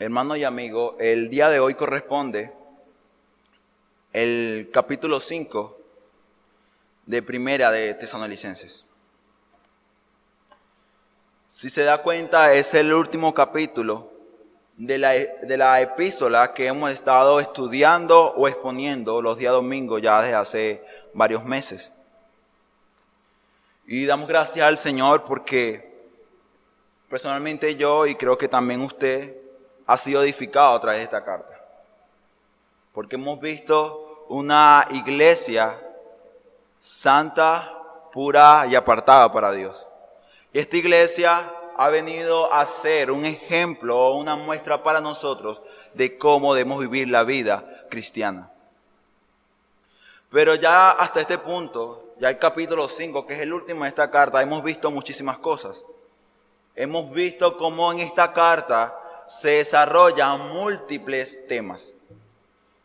Hermano y amigo, el día de hoy corresponde el capítulo 5 de Primera de Tesalonicenses. Si se da cuenta, es el último capítulo de la epístola que hemos estado estudiando o exponiendo los días domingos ya desde hace varios meses. Y damos gracias al Señor porque personalmente yo, y creo que también usted, ha sido edificado a través de esta carta. Porque hemos visto una iglesia santa, pura y apartada para Dios. Y esta iglesia ha venido a ser un ejemplo o una muestra para nosotros de cómo debemos vivir la vida cristiana. Pero ya hasta este punto, ya el capítulo 5, que es el último de esta carta, hemos visto muchísimas cosas. Hemos visto cómo en esta carta se desarrollan múltiples temas.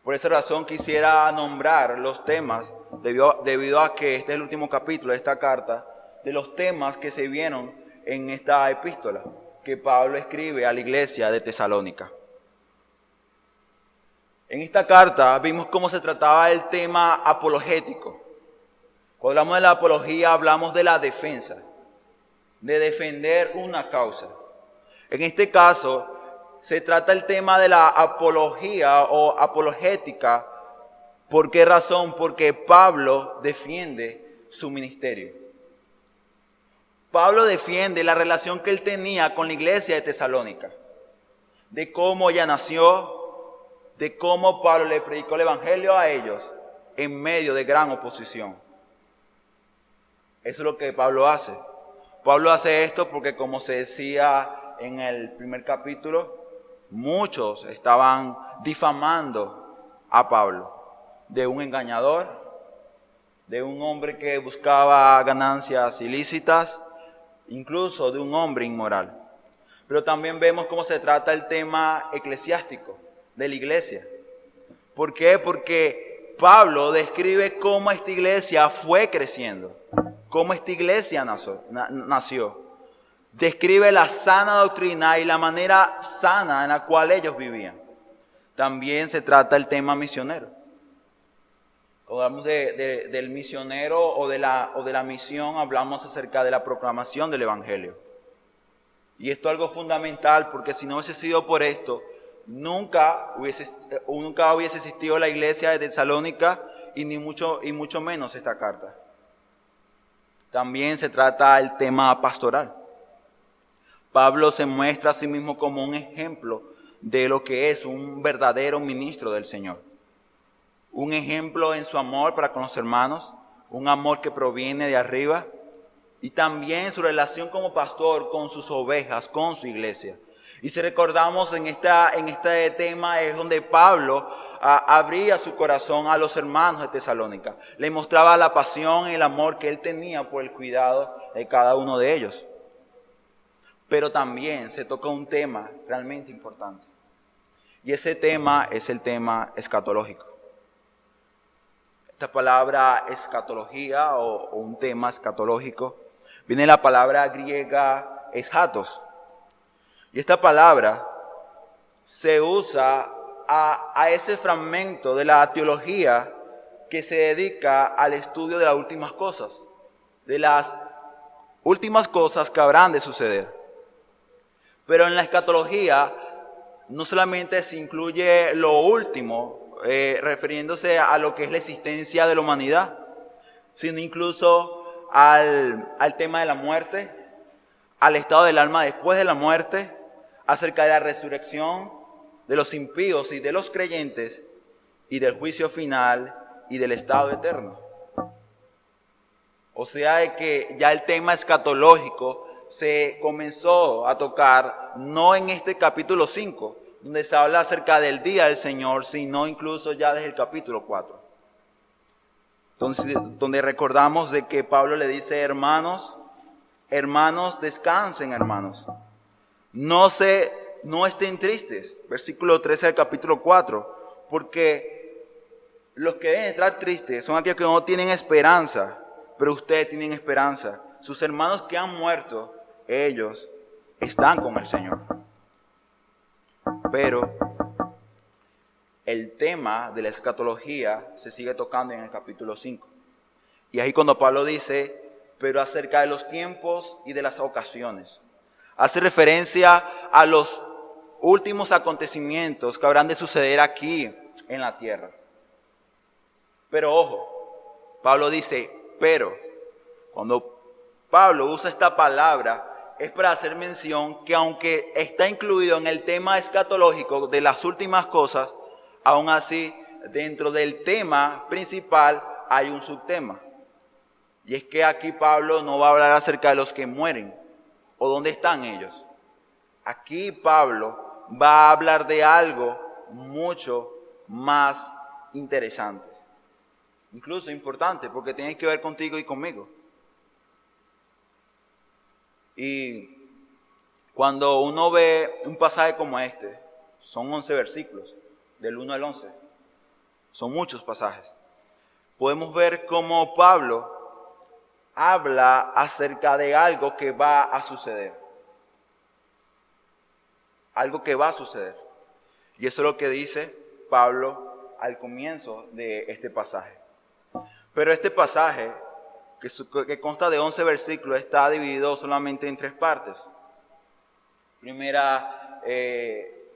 Por esa razón quisiera nombrar los temas, debido a que este es el último capítulo de esta carta, de los temas que se vieron en esta epístola que Pablo escribe a la iglesia de Tesalónica. En esta carta vimos cómo se trataba el tema apologético. Cuando hablamos de la apología hablamos de la defensa, de defender una causa. En este caso se trata el tema de la apología o apologética. ¿Por qué razón? Porque Pablo defiende su ministerio. Pablo defiende la relación que él tenía con la iglesia de Tesalónica, de cómo ella nació, de cómo Pablo le predicó el evangelio a ellos en medio de gran oposición. Eso es lo que Pablo hace. Pablo hace esto porque, como se decía en el primer capítulo, muchos estaban difamando a Pablo de un engañador, de un hombre que buscaba ganancias ilícitas, incluso de un hombre inmoral. Pero también vemos cómo se trata el tema eclesiástico de la iglesia. ¿Por qué? Porque Pablo describe cómo esta iglesia fue creciendo, cómo esta iglesia nació. Describe la sana doctrina y la manera sana en la cual ellos vivían. También se trata el tema misionero. Cuando hablamos del misionero o de la misión, hablamos acerca de la proclamación del evangelio. Y esto es algo fundamental, porque si no hubiese sido por esto, nunca hubiese existido la iglesia de Tesalónica y mucho menos esta carta. También se trata el tema pastoral. Pablo se muestra a sí mismo como un ejemplo de lo que es un verdadero ministro del Señor. Un ejemplo en su amor para con los hermanos, un amor que proviene de arriba, y también su relación como pastor con sus ovejas, con su iglesia. Y si recordamos en este tema es donde Pablo abría su corazón a los hermanos de Tesalónica. Le mostraba la pasión y el amor que él tenía por el cuidado de cada uno de ellos. Pero también se toca un tema realmente importante. Y ese tema es el tema escatológico. Esta palabra escatología o un tema escatológico viene de la palabra griega eschatos. Y esta palabra se usa a ese fragmento de la teología que se dedica al estudio de las últimas cosas, de las últimas cosas que habrán de suceder. Pero en la escatología no solamente se incluye lo último, refiriéndose a lo que es la existencia de la humanidad, sino incluso al tema de la muerte, al estado del alma después de la muerte, acerca de la resurrección de los impíos y de los creyentes, y del juicio final y del estado eterno. O sea, de que ya el tema escatológico se comenzó a tocar no en este capítulo 5, donde se habla acerca del día del Señor, sino incluso ya desde el capítulo 4. Entonces, donde recordamos de que Pablo le dice, hermanos, descansen, hermanos. No estén tristes. Versículo 13 del capítulo 4. Porque los que deben estar tristes son aquellos que no tienen esperanza, pero ustedes tienen esperanza. Sus hermanos que han muerto, ellos están con el Señor. pero el tema de la escatología se sigue tocando en el capítulo 5. Y ahí cuando Pablo dice, pero acerca de los tiempos y de las ocasiones, hace referencia a los últimos acontecimientos que habrán de suceder aquí en la tierra. Pero ojo, Pablo dice, pero cuando Pablo usa esta palabra es para hacer mención que aunque está incluido en el tema escatológico de las últimas cosas, aún así dentro del tema principal hay un subtema. Y es que aquí Pablo no va a hablar acerca de los que mueren o dónde están ellos. Aquí Pablo va a hablar de algo mucho más interesante. Incluso importante porque tiene que ver contigo y conmigo. Y cuando uno ve un pasaje como este, son 11 versículos, del 1 al 11. Son muchos pasajes. Podemos ver cómo Pablo habla acerca de algo que va a suceder. Algo que va a suceder. Y eso es lo que dice Pablo al comienzo de este pasaje. Pero este pasaje, que consta de 11 versículos, está dividido solamente en 3 partes. Primera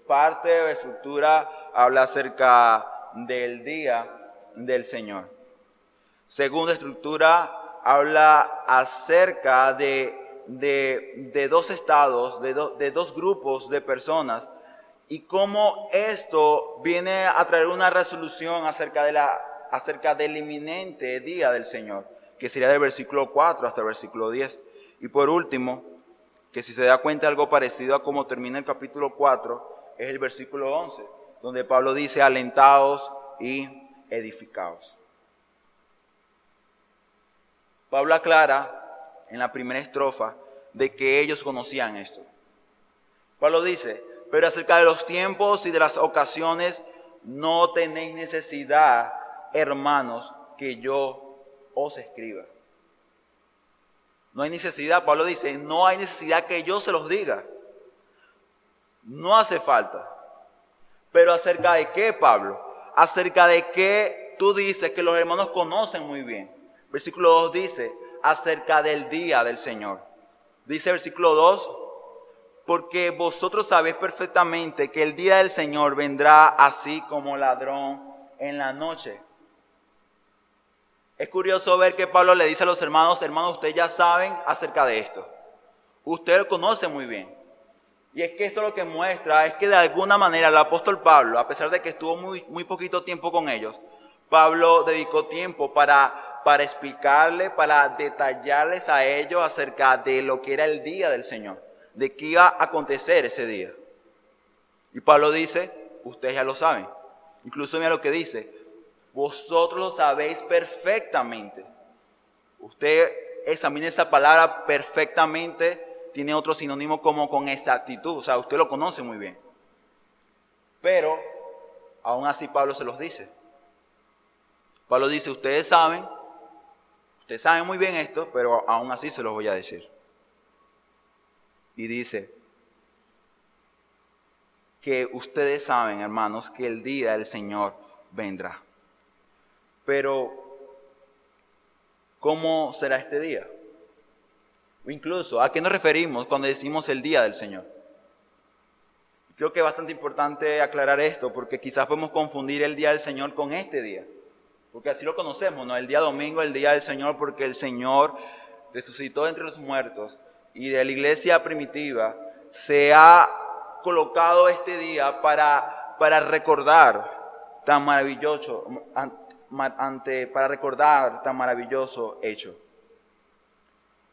parte o estructura habla acerca del día del Señor. Segunda estructura habla acerca de dos estados, de dos grupos de personas y cómo esto viene a traer una resolución acerca del inminente día del Señor, que sería del versículo 4 hasta el versículo 10. Y por último, que si se da cuenta algo parecido a cómo termina el capítulo 4, es el versículo 11, donde Pablo dice, alentaos y edificaos. Pablo aclara en la primera estrofa de que ellos conocían esto. Pablo dice, pero acerca de los tiempos y de las ocasiones no tenéis necesidad, hermanos, que yo os escriba. No hay necesidad, Pablo dice, no hay necesidad que yo se los diga. No hace falta. Pero ¿acerca de qué, Pablo? Acerca de qué tú dices que los hermanos conocen muy bien. Versículo 2 dice, acerca del día del Señor. Dice versículo 2, porque vosotros sabéis perfectamente que el día del Señor vendrá así como ladrón en la noche. Es curioso ver que Pablo le dice a los hermanos, ustedes ya saben acerca de esto. Ustedes lo conocen muy bien. Y es que esto lo que muestra es que de alguna manera el apóstol Pablo, a pesar de que estuvo muy poquito tiempo con ellos, Pablo dedicó tiempo para explicarle, para detallarles a ellos acerca de lo que era el día del Señor, de qué iba a acontecer ese día. Y Pablo dice, ustedes ya lo saben. Incluso mira lo que dice, vosotros lo sabéis perfectamente. Usted examina esa palabra perfectamente, tiene otro sinónimo como con exactitud, o sea, usted lo conoce muy bien. Pero, aún así Pablo se los dice. Pablo dice, ustedes saben muy bien esto, pero aún así se los voy a decir. Y dice que ustedes saben, hermanos, que el día del Señor vendrá. Pero, ¿cómo será este día? O incluso, ¿a qué nos referimos cuando decimos el día del Señor? Creo que es bastante importante aclarar esto, porque quizás podemos confundir el día del Señor con este día. Porque así lo conocemos, ¿no? El día domingo, el día del Señor, porque el Señor resucitó entre los muertos. Y de la iglesia primitiva se ha colocado este día para recordar tan maravilloso, para recordar tan maravilloso hecho.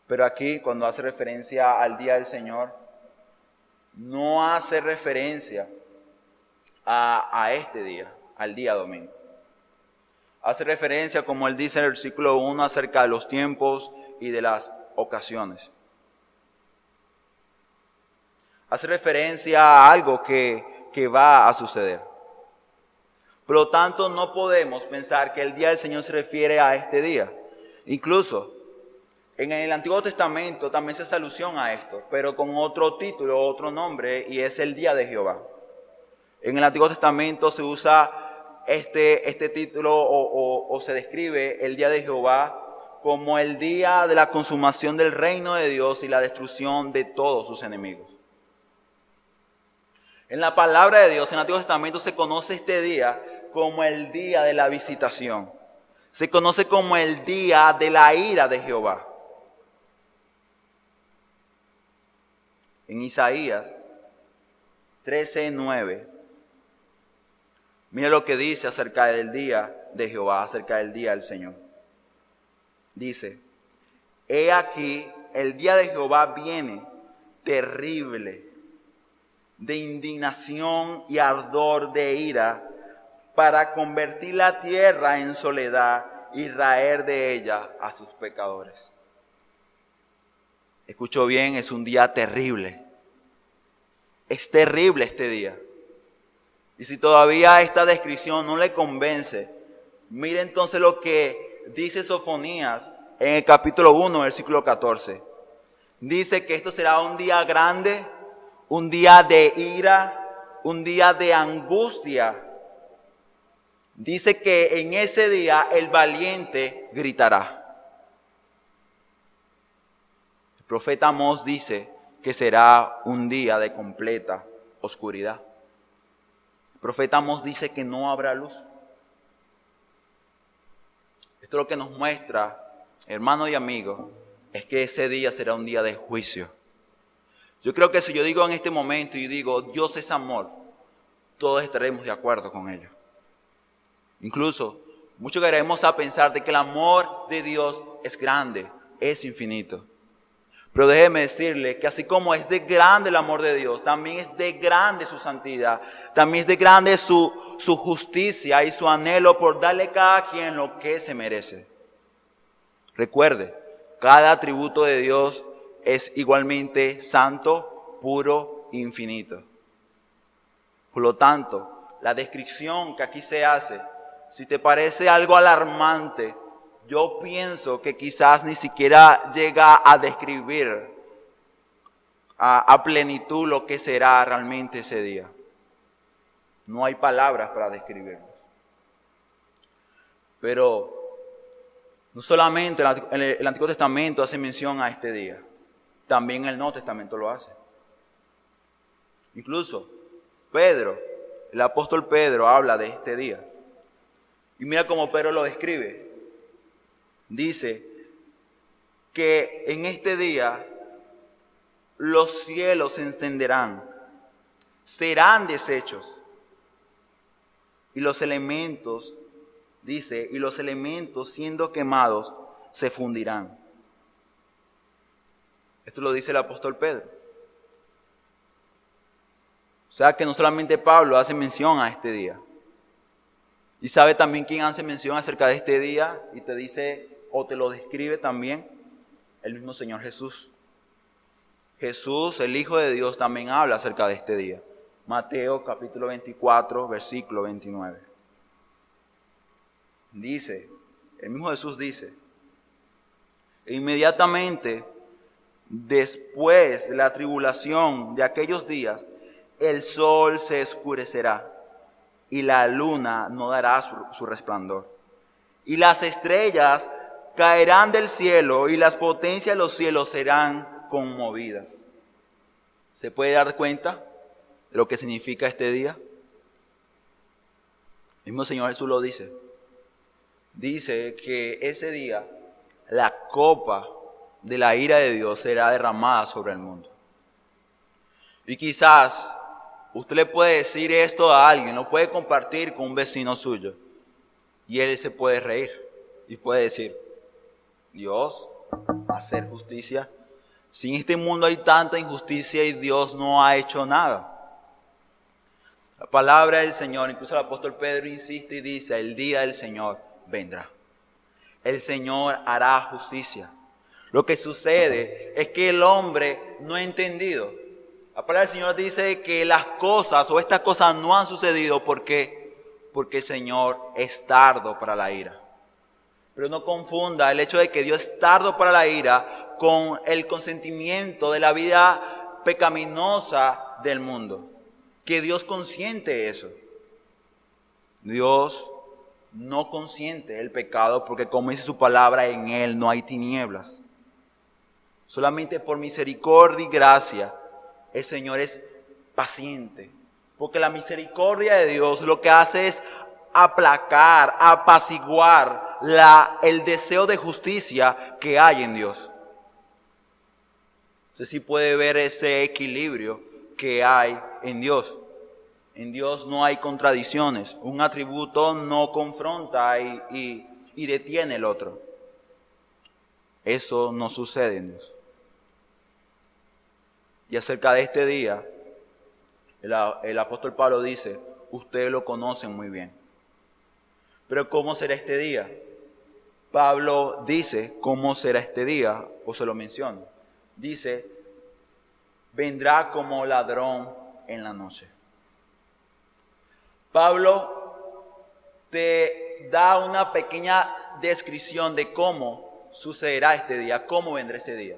Pero aquí, cuando hace referencia al día del Señor, no hace referencia a este día, al día domingo. Hace referencia, como él dice en el versículo 1, acerca de los tiempos y de las ocasiones. Hace referencia a algo que va a suceder. Por lo tanto, no podemos pensar que el día del Señor se refiere a este día. Incluso, en el Antiguo Testamento también se hace alusión a esto, pero con otro título, otro nombre, y es el día de Jehová. En el Antiguo Testamento se usa este título o se describe el día de Jehová como el día de la consumación del reino de Dios y la destrucción de todos sus enemigos. En la palabra de Dios, en el Antiguo Testamento, se conoce este día como el día de la visitación. Se conoce como el día de la ira de Jehová. En Isaías 13:9, mira lo que dice acerca del día de Jehová, acerca del día del Señor. Dice, he aquí, el día de Jehová viene terrible, de indignación y ardor de ira, para convertir la tierra en soledad y raer de ella a sus pecadores. Escucho bien, es un día terrible. Es terrible este día. Y si todavía esta descripción no le convence, mire entonces lo que dice Sofonías en el capítulo 1, versículo 14. Dice que esto será un día grande, un día de ira, un día de angustia. Dice que en ese día el valiente gritará. El profeta Amós dice que será un día de completa oscuridad. El profeta Amós dice que no habrá luz. Esto es lo que nos muestra, hermanos y amigos, es que ese día será un día de juicio. Yo creo que si yo digo en este momento y digo, Dios es amor, todos estaremos de acuerdo con ello. Incluso, muchos llegaremos a pensar de que el amor de Dios es grande, es infinito. Pero déjeme decirle que así como es de grande el amor de Dios, también es de grande su santidad, también es de grande su justicia y su anhelo por darle a cada quien lo que se merece. Recuerde, cada atributo de Dios es igualmente santo, puro e infinito. Por lo tanto, la descripción que aquí se hace, si te parece algo alarmante, yo pienso que quizás ni siquiera llega a describir a plenitud lo que será realmente ese día. No hay palabras para describirlo. Pero no solamente el Antiguo Testamento hace mención a este día, también el Nuevo Testamento lo hace. Incluso Pedro, el apóstol Pedro habla de este día. Y mira cómo Pedro lo describe. Dice que en este día los cielos se encenderán, serán deshechos. Y los elementos, dice, y los elementos siendo quemados se fundirán. Esto lo dice el apóstol Pedro. O sea que no solamente Pablo hace mención a este día. Y sabe también quién hace mención acerca de este día y te dice o te lo describe también el mismo Señor Jesús. Jesús, el Hijo de Dios, también habla acerca de este día. Mateo capítulo 24, versículo 29. Dice, el mismo Jesús dice, e inmediatamente después de la tribulación de aquellos días, el sol se oscurecerá y la luna no dará su resplandor. Y las estrellas caerán del cielo y las potencias de los cielos serán conmovidas. ¿Se puede dar cuenta de lo que significa este día? El mismo Señor Jesús lo dice. Dice que ese día la copa de la ira de Dios será derramada sobre el mundo. Y quizás usted le puede decir esto a alguien, lo puede compartir con un vecino suyo. Y él se puede reír y puede decir, Dios va a hacer justicia. Si en este mundo hay tanta injusticia y Dios no ha hecho nada. La palabra del Señor, incluso el apóstol Pedro insiste y dice, el día del Señor vendrá. El Señor hará justicia. Lo que sucede es que el hombre no ha entendido. La palabra del Señor dice que las cosas o estas cosas no han sucedido porque el Señor es tardo para la ira. Pero no confunda el hecho de que Dios es tardo para la ira con el consentimiento de la vida pecaminosa del mundo. que Dios consiente eso. Dios no consiente el pecado porque, como dice su palabra, en Él no hay tinieblas. Solamente por misericordia y gracia el Señor es paciente. Porque la misericordia de Dios lo que hace es aplacar, apaciguar el deseo de justicia que hay en Dios. Usted sí puede ver ese equilibrio que hay en Dios. En Dios no hay contradicciones. Un atributo no confronta y detiene el otro. Eso no sucede en Dios. Y acerca de este día, el apóstol Pablo dice, ustedes lo conocen muy bien. Pero ¿cómo será este día? Pablo dice cómo será este día, o se lo menciona. Dice, vendrá como ladrón en la noche. Pablo te da una pequeña descripción de cómo sucederá este día, cómo vendrá este día.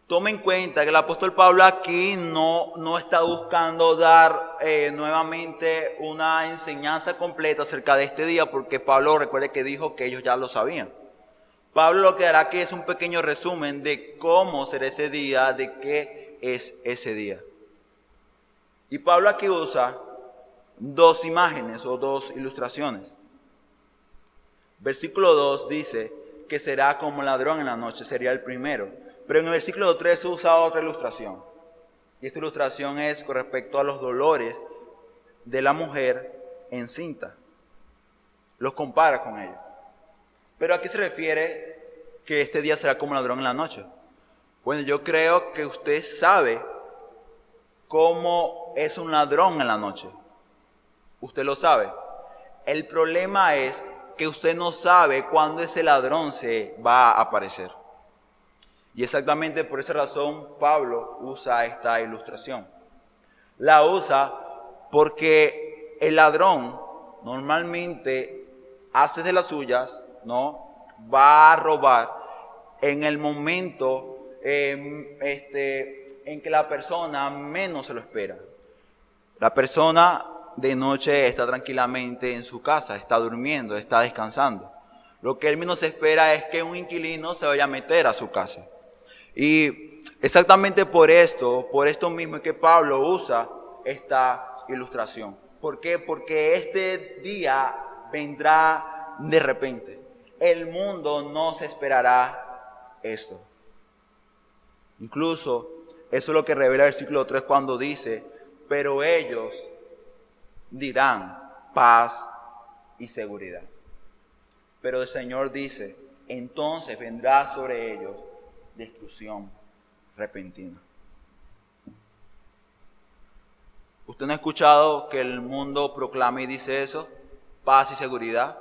Tome en cuenta que el apóstol Pablo aquí no está buscando dar nuevamente una enseñanza completa acerca de este día, porque Pablo, recuerde que dijo que ellos ya lo sabían. Pablo lo que hará aquí es un pequeño resumen de cómo será ese día, de qué es ese día. Y Pablo aquí usa dos imágenes o dos ilustraciones. Versículo 2 dice que será como ladrón en la noche, sería el primero. Pero en el versículo 3 usa otra ilustración. Y esta ilustración es con respecto a los dolores de la mujer encinta. Los compara con ellos. Pero ¿a qué se refiere que este día será como ladrón en la noche? Bueno, yo creo que usted sabe cómo es un ladrón en la noche. Usted lo sabe. El problema es que usted no sabe cuándo ese ladrón se va a aparecer. Y exactamente por esa razón Pablo usa esta ilustración. La usa porque el ladrón normalmente hace de las suyas, ¿no? Va a robar en el momento en que la persona menos se lo espera. La persona de noche está tranquilamente en su casa, está durmiendo, está descansando. Lo que él menos espera es que un inquilino se vaya a meter a su casa. Y exactamente por esto mismo es que Pablo usa esta ilustración. ¿Por qué? Porque este día vendrá de repente. El mundo no se esperará esto. Incluso eso es lo que revela el versículo 3 cuando dice, pero ellos dirán paz y seguridad. Pero el Señor dice, entonces vendrá sobre ellos destrucción repentina. ¿Usted no ha escuchado que el mundo proclama y dice eso? Paz y seguridad.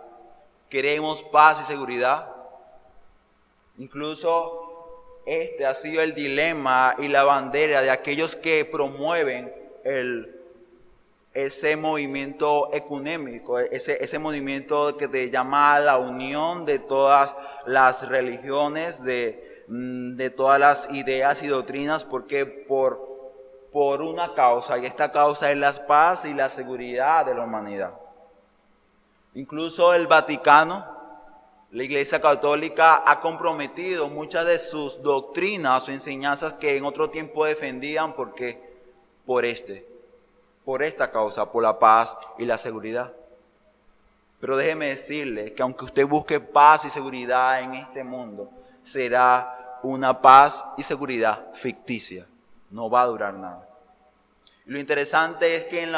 Queremos paz y seguridad. Incluso este ha sido el dilema y la bandera de aquellos que promueven ese movimiento ecuménico, ese movimiento que te llama a la unión de todas las religiones, de todas las ideas y doctrinas, porque por una causa, y esta causa es la paz y la seguridad de la humanidad. Incluso el Vaticano, la Iglesia Católica, ha comprometido muchas de sus doctrinas o enseñanzas que en otro tiempo defendían, porque por esta causa, por la paz y la seguridad. Pero déjeme decirle que aunque usted busque paz y seguridad en este mundo, será una paz y seguridad ficticia. No va a durar nada. Y lo interesante es que en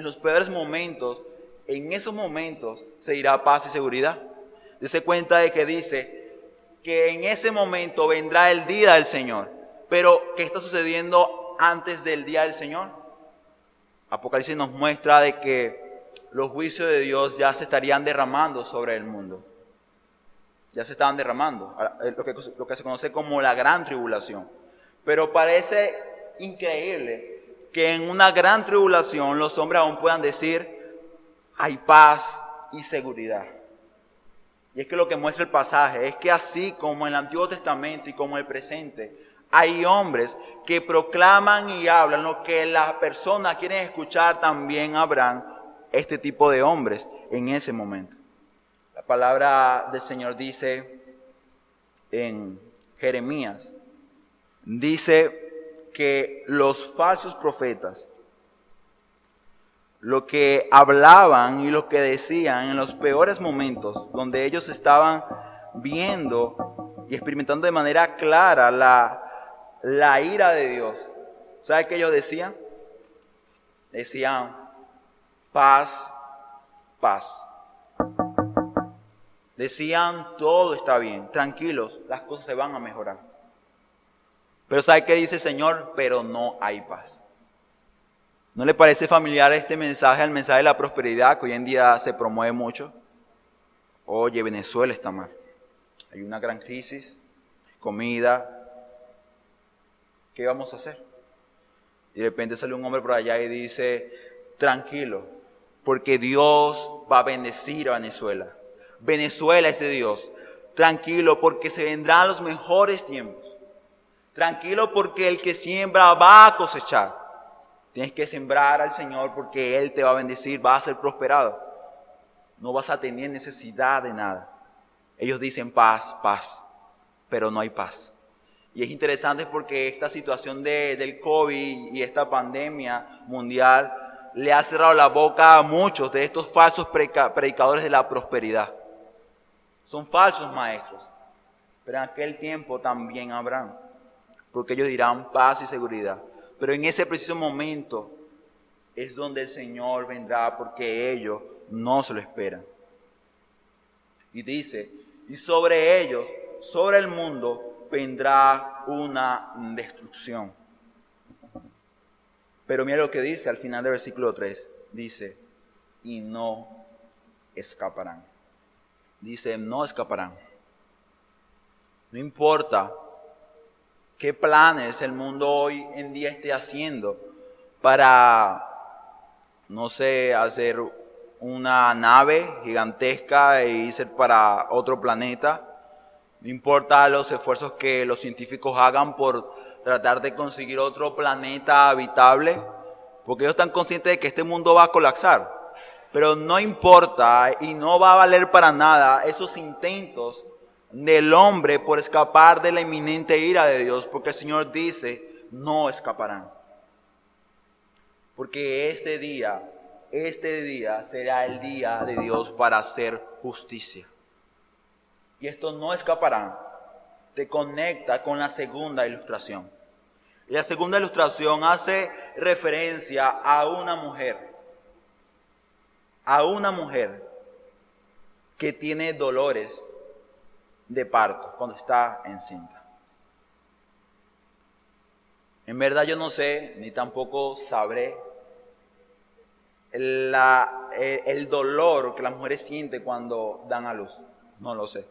los peores momentos, en esos momentos se irá paz y seguridad. Dese cuenta de que dice que en ese momento vendrá el día del Señor. Pero ¿qué está sucediendo antes del día del Señor? Apocalipsis nos muestra de que los juicios de Dios ya se estarían derramando sobre el mundo. Ya se estaban derramando, lo que se conoce como la gran tribulación. Pero parece increíble que en una gran tribulación los hombres aún puedan decir, hay paz y seguridad. Y es que lo que muestra el pasaje es que así como en el Antiguo Testamento y como en el presente, Hay hombres que proclaman y hablan lo que las personas quieren escuchar. También habrán este tipo de hombres en ese momento. La palabra del Señor dice en Jeremías, dice que los falsos profetas, lo que hablaban y lo que decían en los peores momentos, donde ellos estaban viendo y experimentando de manera clara la ira de Dios. ¿Sabe qué ellos decían? Decían, paz, paz. Decían, todo está bien, tranquilos, las cosas se van a mejorar. Pero ¿sabe qué dice el Señor? Pero no hay paz. ¿No le parece familiar este mensaje al mensaje de la prosperidad que hoy en día se promueve mucho? Oye, Venezuela está mal. Hay una gran crisis, comida. ¿Qué vamos a hacer? Y de repente sale un hombre por allá y dice, tranquilo, porque Dios va a bendecir a Venezuela. Venezuela es de Dios. Tranquilo, porque se vendrán los mejores tiempos. Tranquilo, porque el que siembra va a cosechar. Tienes que sembrar al Señor porque Él te va a bendecir, va a ser prosperado. No vas a tener necesidad de nada. Ellos dicen paz, paz, pero no hay paz. Y es interesante porque esta situación del COVID y esta pandemia mundial le ha cerrado la boca a muchos de estos falsos predicadores de la prosperidad. Son falsos maestros, pero en aquel tiempo también habrán, porque ellos dirán paz y seguridad. Pero en ese preciso momento es donde el Señor vendrá porque ellos no se lo esperan. Y dice, y sobre ellos, sobre el mundo, vendrá una destrucción. Pero mira lo que dice al final del versículo 3. Dice, y no escaparán. Dice, no escaparán. No importa qué planes el mundo hoy en día esté haciendo para, no sé, hacer una nave gigantesca e irse para otro planeta. No importa los esfuerzos que los científicos hagan por tratar de conseguir otro planeta habitable, porque ellos están conscientes de que este mundo va a colapsar. Pero no importa y no va a valer para nada esos intentos del hombre por escapar de la inminente ira de Dios, porque el Señor dice, no escaparán. Porque este día será el día de Dios para hacer justicia. Y esto no escaparán. Te conecta con la segunda ilustración. Y la segunda ilustración hace referencia a una mujer que tiene dolores de parto cuando está encinta. En verdad yo no sé, ni tampoco sabré el dolor que las mujeres sienten cuando dan a luz. No lo sé.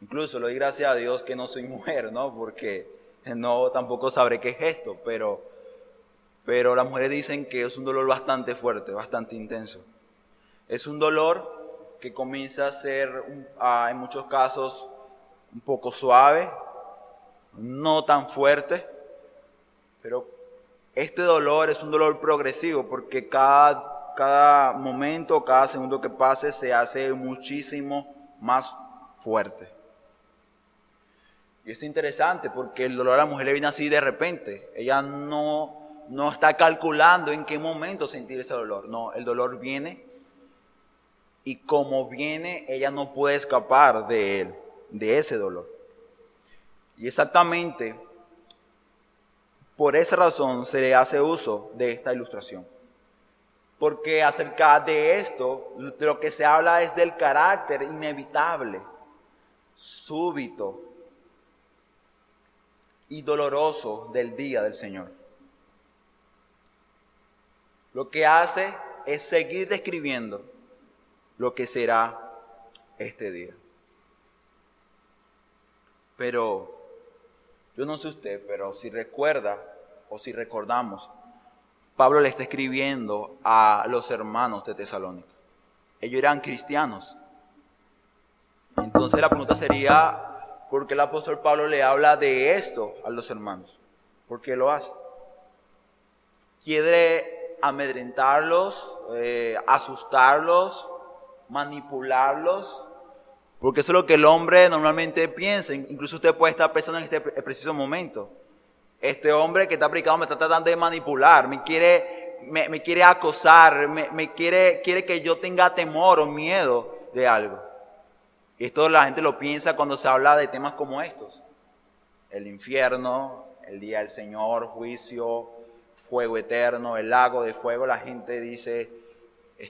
Incluso le doy gracias a Dios que no soy mujer, ¿no? Porque no tampoco sabré qué es esto, pero las mujeres dicen que es un dolor bastante fuerte, bastante intenso. Es un dolor que comienza a ser, en muchos casos, un poco suave, no tan fuerte, pero este dolor es un dolor progresivo porque cada momento, cada segundo que pase se hace muchísimo más fuerte. Y es interesante porque el dolor a la mujer le viene así de repente. Ella no está calculando en qué momento sentir ese dolor. No, el dolor viene y como viene, ella no puede escapar de él, de ese dolor. Y exactamente por esa razón se le hace uso de esta ilustración. Porque acerca de esto, de lo que se habla es del carácter inevitable, súbito y doloroso del día del Señor. Lo que hace es seguir describiendo lo que será este día. Pero yo no sé usted, pero si recuerda o si recordamos, Pablo le está escribiendo a los hermanos de Tesalónica. Ellos eran cristianos. Entonces la pregunta sería, porque el apóstol Pablo le habla de esto a los hermanos. ¿Por qué lo hace? Quiere amedrentarlos, asustarlos, manipularlos, porque eso es lo que el hombre normalmente piensa. Incluso usted puede estar pensando en este preciso momento. Este hombre que está predicando me está tratando de manipular, me quiere acosar, quiere que yo tenga temor o miedo de algo. Y esto la gente lo piensa cuando se habla de temas como estos. El infierno, el día del Señor, juicio, fuego eterno, el lago de fuego. La gente dice,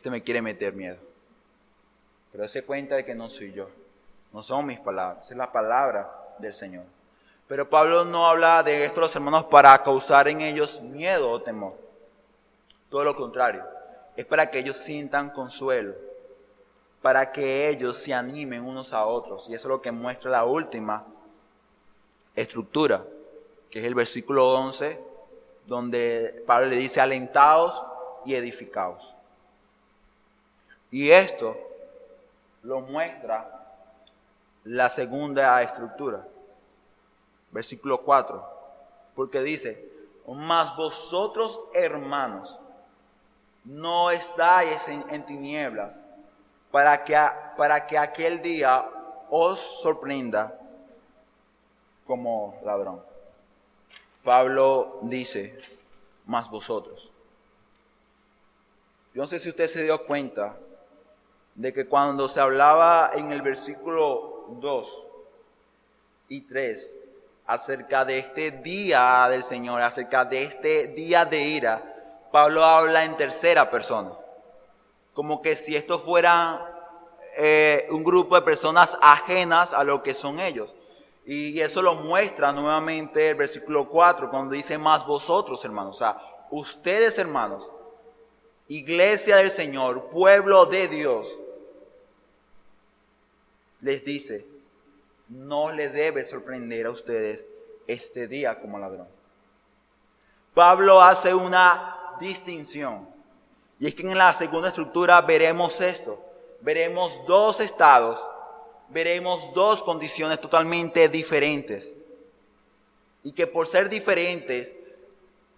me quiere meter miedo. Pero se cuenta de que no soy yo. No son mis palabras, es la palabra del Señor. Pero Pablo no habla de esto a los hermanos para causar en ellos miedo o temor. Todo lo contrario, es para que ellos sientan consuelo, para que ellos se animen unos a otros. Y eso es lo que muestra la última estructura, que es el versículo 11, donde Pablo le dice, alentaos y edificaos. Y esto lo muestra la segunda estructura, versículo 4, porque dice, mas vosotros, hermanos, no estáis en tinieblas, para que aquel día os sorprenda como ladrón. Pablo dice, mas vosotros. Yo no sé si usted se dio cuenta de que cuando se hablaba en el versículo 2 y 3 acerca de este día del Señor, acerca de este día de ira, Pablo habla en tercera persona, como que si esto fuera un grupo de personas ajenas a lo que son ellos. Y eso lo muestra nuevamente el versículo 4, cuando dice, más vosotros, hermanos. O sea, ustedes, hermanos, iglesia del Señor, pueblo de Dios, les dice, no le debe sorprender a ustedes este día como ladrón. Pablo hace una distinción. Y es que en la segunda estructura veremos esto. Veremos dos estados, veremos dos condiciones totalmente diferentes. Y que por ser diferentes,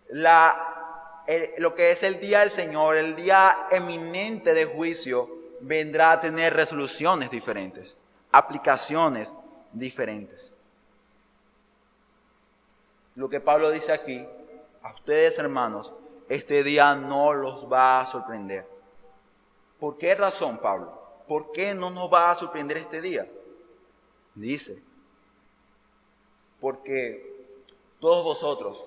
lo que es el día del Señor, el día eminente de juicio, vendrá a tener resoluciones diferentes, aplicaciones diferentes. Lo que Pablo dice aquí, a ustedes hermanos, este día no los va a sorprender. ¿Por qué razón, Pablo? ¿Por qué no nos va a sorprender este día? Dice, porque todos vosotros,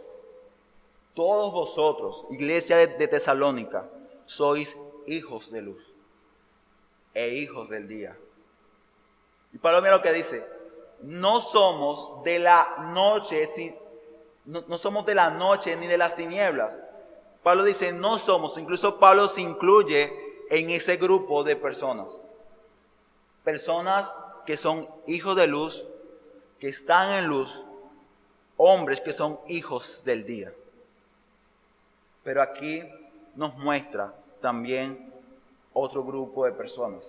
iglesia de Tesalónica, sois hijos de luz e hijos del día. Y Pablo mira lo que dice, no somos de la noche, no somos de la noche ni de las tinieblas. Pablo dice, no somos, incluso Pablo se incluye en ese grupo de personas. Personas que son hijos de luz, que están en luz, hombres que son hijos del día. Pero aquí nos muestra también otro grupo de personas,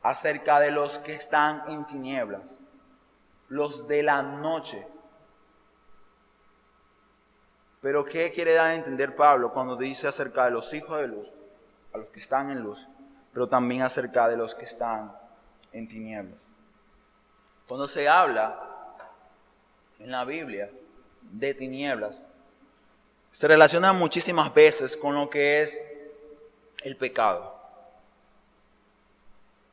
acerca de los que están en tinieblas, los de la noche. Pero ¿qué quiere dar a entender Pablo cuando dice acerca de los hijos de luz, a los que están en luz, pero también acerca de los que están en tinieblas? Cuando se habla en la Biblia de tinieblas, se relaciona muchísimas veces con lo que es el pecado.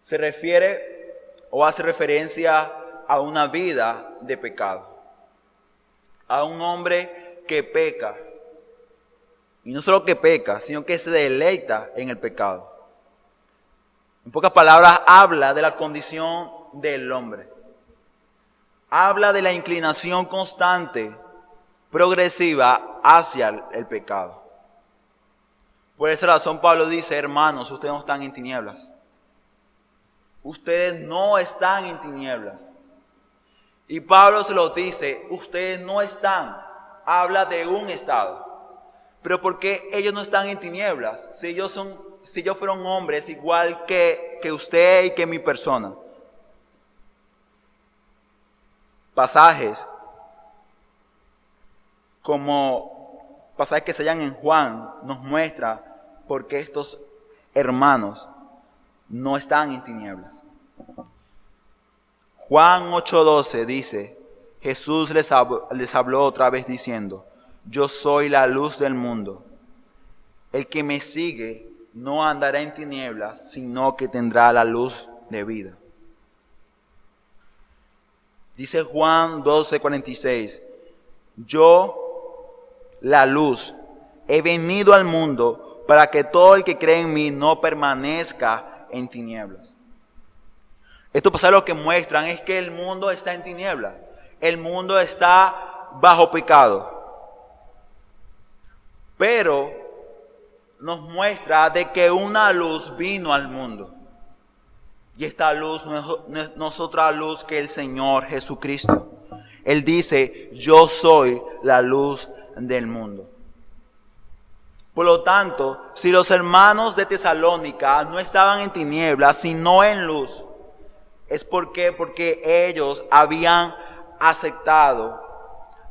Se refiere o hace referencia a una vida de pecado, a un hombre que peca, y no solo que peca, sino que se deleita en el pecado. En pocas palabras, habla de la condición del hombre. Habla de la inclinación constante, progresiva hacia el pecado. Por esa razón Pablo dice, hermanos, ustedes no están en tinieblas. Ustedes no están en tinieblas. Y Pablo se lo dice, ustedes no están. Habla de un estado. Pero ¿por qué ellos no están en tinieblas? Si ellos fueron hombres igual que usted y que mi persona. pasajes como pasajes que se hallan en Juan nos muestra por qué estos hermanos no están en tinieblas. Juan 8:12 dice, Jesús les habló otra vez diciendo, yo soy la luz del mundo. El que me sigue no andará en tinieblas, sino que tendrá la luz de vida. Dice Juan 12:46, yo, la luz, he venido al mundo para que todo el que cree en mí no permanezca en tinieblas. Estos pasajes lo que muestran es que el mundo está en tinieblas. El mundo está bajo pecado. Pero nos muestra de que una luz vino al mundo. Y esta luz no es otra luz que el Señor Jesucristo. Él dice, yo soy la luz del mundo. Por lo tanto, si los hermanos de Tesalónica no estaban en tinieblas, sino en luz, es porque ellos habían aceptado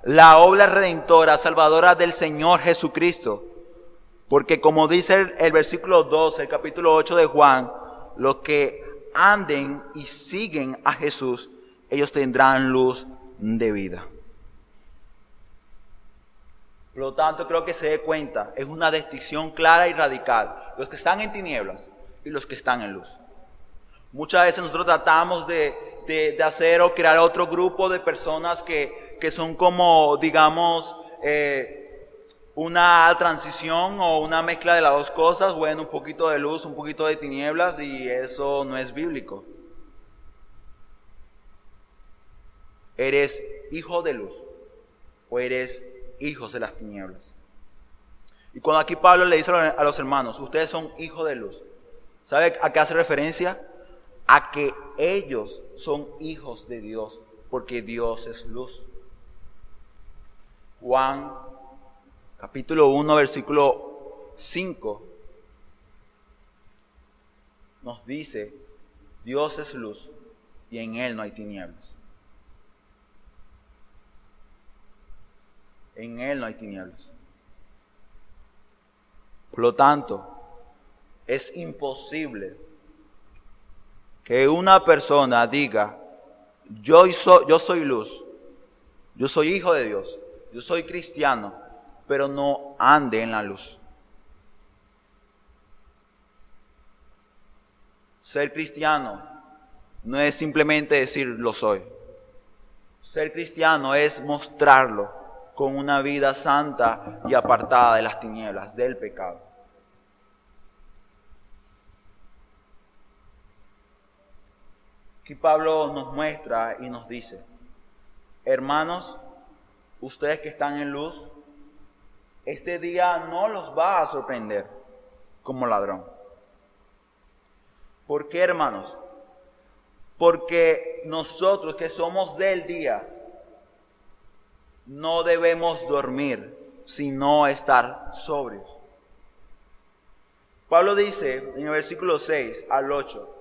la obra redentora, salvadora del Señor Jesucristo. Porque como dice el versículo 12, el capítulo 8 de Juan, los que anden y siguen a Jesús, ellos tendrán luz de vida. Por lo tanto, creo que se dé cuenta, es una distinción clara y radical. Los que están en tinieblas y los que están en luz. Muchas veces nosotros tratamos de hacer o crear otro grupo de personas que son como, digamos, una transición o una mezcla de las dos cosas. Bueno, un poquito de luz, un poquito de tinieblas, y eso no es bíblico. ¿Eres hijo de luz o eres hijos de las tinieblas? Y cuando aquí Pablo le dice a los hermanos, ustedes son hijos de luz, ¿sabe a qué hace referencia? A que ellos son hijos de Dios, porque Dios es luz. Juan capítulo 1, versículo 5 nos dice, Dios es luz y en Él no hay tinieblas. En Él no hay tinieblas. Por lo tanto, es imposible que una persona diga, yo soy luz, yo soy hijo de Dios, yo soy cristiano, pero no ande en la luz. Ser cristiano no es simplemente decir lo soy. Ser cristiano es mostrarlo con una vida santa y apartada de las tinieblas, del pecado. Aquí Pablo nos muestra y nos dice, hermanos, ustedes que están en luz, este día no los va a sorprender como ladrón. ¿Por qué, hermanos? Porque nosotros que somos del día, no debemos dormir, sino estar sobrios. Pablo dice en el versículo 6 al 8,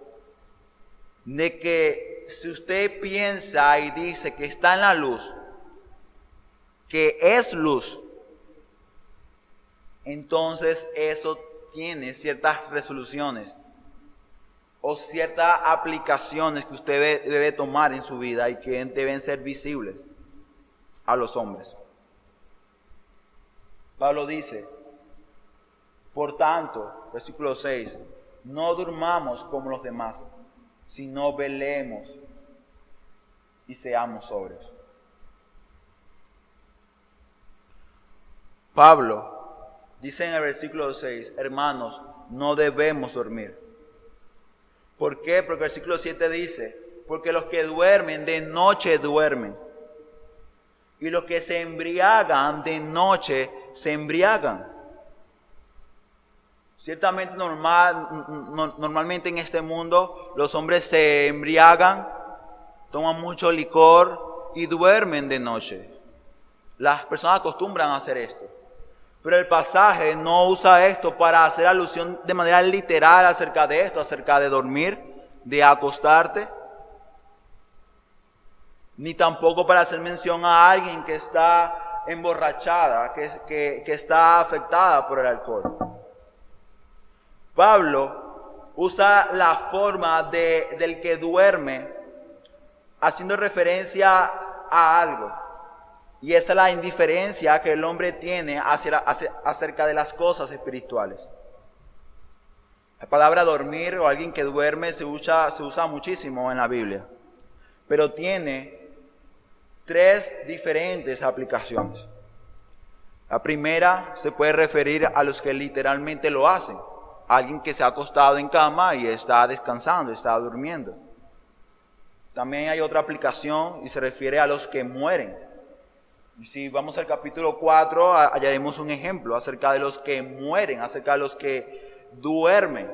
de que si usted piensa y dice que está en la luz, que es luz, entonces eso tiene ciertas resoluciones o ciertas aplicaciones que usted debe tomar en su vida y que deben ser visibles a los hombres. Pablo dice, por tanto, versículo 6, no durmamos como los demás, sino velemos y seamos sobrios. Pablo dice en el versículo 6, hermanos, no debemos dormir. ¿Por qué? Porque el versículo 7 dice, porque los que duermen de noche duermen, y los que se embriagan de noche se embriagan. Ciertamente normalmente en este mundo los hombres se embriagan, toman mucho licor y duermen de noche. Las personas acostumbran a hacer esto. Pero el pasaje no usa esto para hacer alusión de manera literal acerca de esto, acerca de dormir, de acostarte. ni tampoco para hacer mención a alguien que está emborrachada, que está afectada por el alcohol. Pablo usa la forma del que duerme haciendo referencia a algo. Y esa es la indiferencia que el hombre tiene acerca de las cosas espirituales. La palabra dormir o alguien que duerme se usa muchísimo en la Biblia, pero tiene 3 diferentes aplicaciones. La primera se puede referir a los que literalmente lo hacen. Alguien que se ha acostado en cama y está descansando, está durmiendo. También hay otra aplicación y se refiere a los que mueren. Y si vamos al capítulo 4, hallaremos un ejemplo acerca de los que mueren, acerca de los que duermen.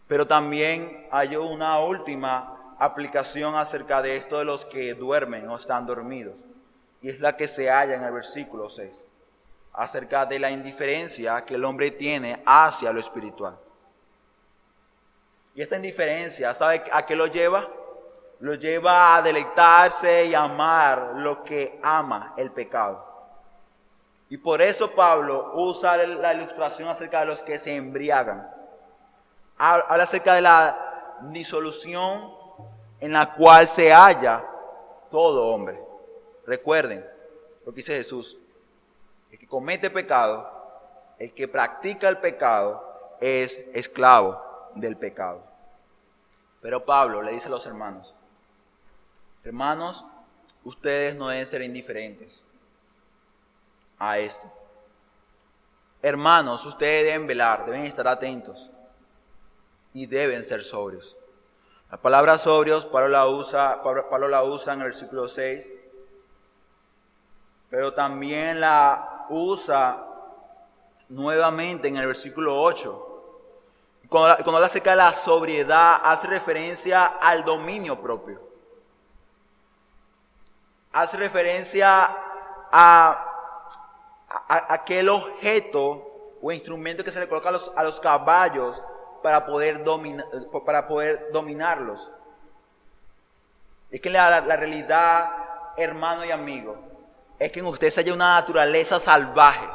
Pero también hay una última aplicación acerca de esto de los que duermen o están dormidos. Y es la que se halla en el versículo 6, acerca de la indiferencia que el hombre tiene hacia lo espiritual. Y esta indiferencia, ¿sabe a qué lo lleva? Lo lleva a deleitarse y amar lo que ama el pecado. Y por eso Pablo usa la ilustración acerca de los que se embriagan. Habla acerca de la disolución en la cual se halla todo hombre. Recuerden lo que dice Jesús: el que comete pecado, el que practica el pecado, es esclavo del pecado. Pero Pablo le dice a los hermanos: hermanos, ustedes no deben ser indiferentes a esto. Hermanos, ustedes deben velar, deben estar atentos y deben ser sobrios. La palabra sobrios, Pablo la usa en el versículo 6, pero también la usa nuevamente en el versículo 8. Cuando habla acerca de la sobriedad, hace referencia al dominio propio. Hace referencia a aquel objeto o instrumento que se le coloca a los caballos para poder dominarlos. Es que la realidad, hermano y amigo, es que en usted se halla una naturaleza salvaje,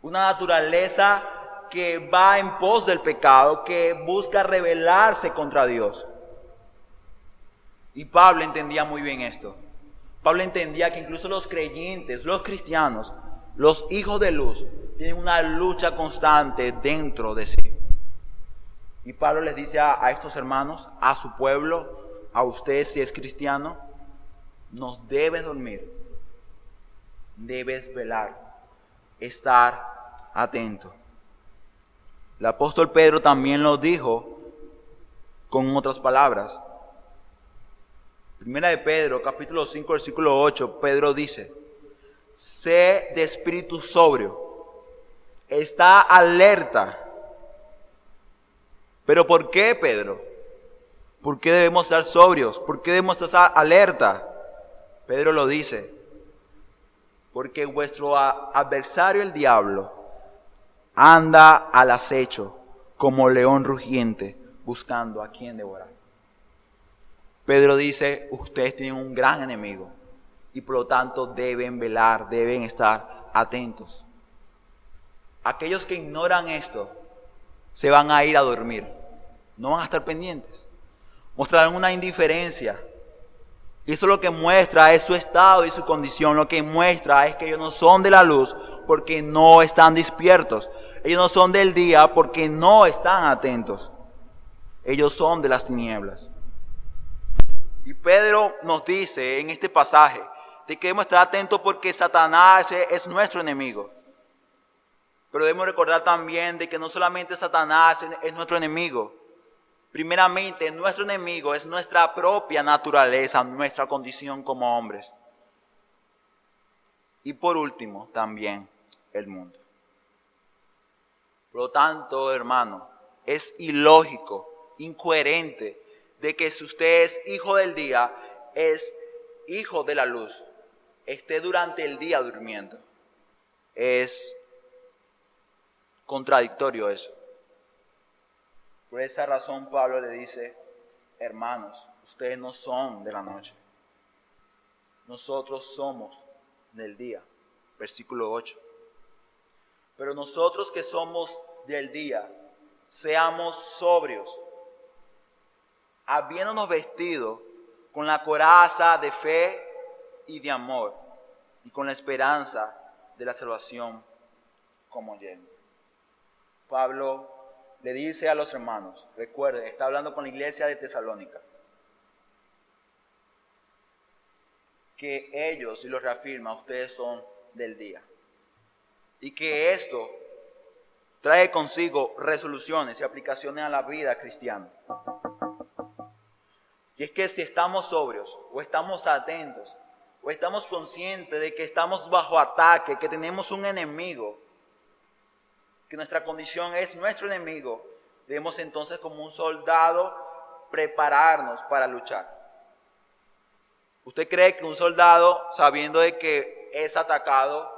una naturaleza que va en pos del pecado, que busca rebelarse contra Dios. Y Pablo entendía muy bien esto. Pablo entendía que incluso los creyentes, los cristianos, los hijos de luz, tienen una lucha constante dentro de sí. Y Pablo les dice a estos hermanos, a su pueblo, a usted si es cristiano: no debes dormir, debes velar, estar atento. El apóstol Pedro también lo dijo con otras palabras. Primera de Pedro, capítulo 5, versículo 8, Pedro dice: sé de espíritu sobrio, está alerta. ¿Pero por qué, Pedro? ¿Por qué debemos estar sobrios? ¿Por qué debemos estar alerta? Pedro lo dice: porque vuestro adversario el diablo anda al acecho como león rugiente, buscando a quien devorar. Pedro dice: ustedes tienen un gran enemigo y por lo tanto deben velar, deben estar atentos. Aquellos que ignoran esto se van a ir a dormir, no van a estar pendientes, mostrarán una indiferencia. Y eso lo que muestra es su estado y su condición. Lo que muestra es que ellos no son de la luz porque no están despiertos. Ellos no son del día porque no están atentos. Ellos son de las tinieblas. Y Pedro nos dice en este pasaje de que debemos estar atentos porque Satanás es nuestro enemigo. Pero debemos recordar también de que no solamente Satanás es nuestro enemigo. Primeramente, nuestro enemigo es nuestra propia naturaleza, nuestra condición como hombres. Y por último, también el mundo. Por lo tanto, hermano, es ilógico, incoherente, de que si usted es hijo del día, es hijo de la luz, esté durante el día durmiendo. Es contradictorio eso. Por esa razón Pablo le dice: hermanos, ustedes no son de la noche. Nosotros somos del día. Versículo 8. Pero nosotros que somos del día, seamos sobrios, habiéndonos vestido con la coraza de fe y de amor, y con la esperanza de la salvación como yelmo. Pablo le dice a los hermanos, recuerden, está hablando con la iglesia de Tesalónica, que ellos, y los reafirma, ustedes son del día. Y que esto trae consigo resoluciones y aplicaciones a la vida cristiana. Y es que si estamos sobrios, o estamos atentos, o estamos conscientes de que estamos bajo ataque, que tenemos un enemigo, que nuestra condición es nuestro enemigo, debemos entonces como un soldado prepararnos para luchar. ¿Usted cree que un soldado, sabiendo de que es atacado,